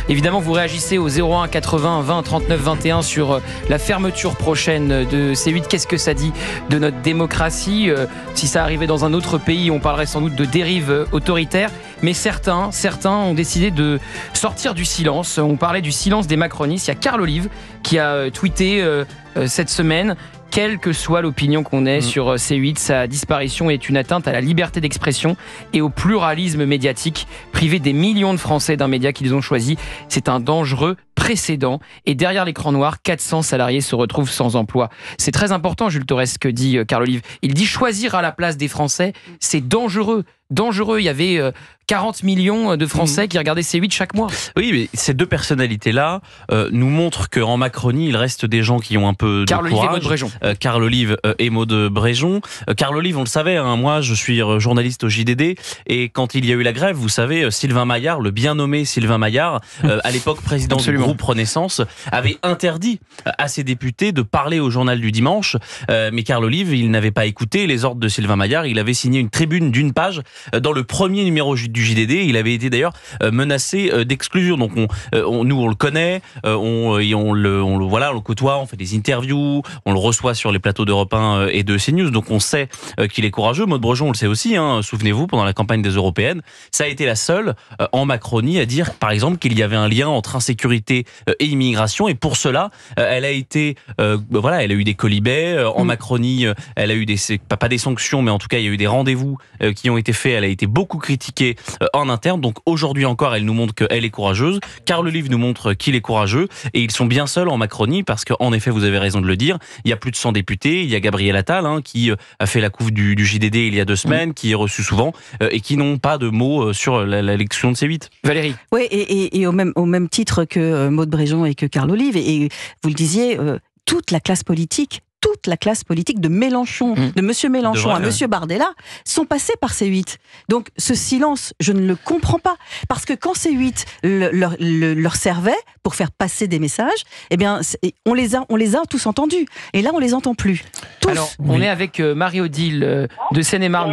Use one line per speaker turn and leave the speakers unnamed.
Évidemment, vous réagissez au 01 80 20 39 21 sur la fermeture prochaine de C8. Qu'est-ce que ça dit de notre démocratie ? Si ça arrivait dans un autre pays, on parlerait sans doute de dérive autoritaire. Mais certains ont décidé de sortir du silence. On parlait du silence des macronistes. Il y a Carl Olive qui a tweeté cette semaine: quelle que soit l'opinion qu'on ait sur C8, sa disparition est une atteinte à la liberté d'expression et au pluralisme médiatique. Priver des millions de Français d'un média qu'ils ont choisi, c'est un dangereux précédent. Et derrière l'écran noir, 400 salariés se retrouvent sans emploi. C'est très important, Jules Torres, ce que dit Carl Olive. Il dit choisir à la place des Français, c'est dangereux. Il y avait 40 millions de Français qui regardaient C8 chaque mois.
Oui, mais ces deux personnalités-là nous montrent qu'en Macronie, il reste des gens qui ont un peu de
Carl
courage.
Olive et Maud Bréjon.
Carl Olive et Maud Bréjon. Carl Olive, on le savait, moi je suis journaliste au JDD, et quand il y a eu la grève, vous savez, Sylvain Maillard, le bien nommé Sylvain Maillard, à l'époque président du groupe Renaissance, avait interdit à ses députés de parler au journal du dimanche. Mais Carl Olive, il n'avait pas écouté les ordres de Sylvain Maillard. Il avait signé une tribune d'une page dans le premier numéro du JDD. Il avait été d'ailleurs menacé d'exclusion. Donc nous on le connaît, on le côtoie, on fait des interviews, on le reçoit sur les plateaux d'Europe 1 et de CNews. Donc on sait qu'il est courageux. Maud Bréjon, on le sait aussi. Souvenez-vous, pendant la campagne des Européennes, ça a été la seule en Macronie à dire, par exemple, qu'il y avait un lien entre insécurité et immigration. Et pour cela, elle a été, elle a eu des colibets en Macronie. Elle a eu pas des sanctions, mais en tout cas, il y a eu des rendez-vous qui ont été faits. Elle a été beaucoup critiquée en interne. Donc aujourd'hui encore, elle nous montre qu'elle est courageuse. Carl Olive nous montre qu'il est courageux. Et ils sont bien seuls en Macronie parce qu'en effet, vous avez raison de le dire, il y a plus de 100 députés. Il y a Gabriel Attal qui a fait la couve du JDD il y a 2 semaines, qui est reçu souvent et qui n'ont pas de mots sur l'élection de C8.
Valérie.
Oui, et au même titre que Maud Bréjon et que Carl Olive, et vous le disiez, toute la classe politique de Mélenchon, de Monsieur Mélenchon à Monsieur Bardella, sont passés par C8. Donc ce silence, je ne le comprends pas. Parce que quand C8 leur servait pour faire passer des messages, eh bien, on les a tous entendus. Et là, on les entend plus. Tous.
Alors, on est avec Marie-Odile de Seine-et-Marne.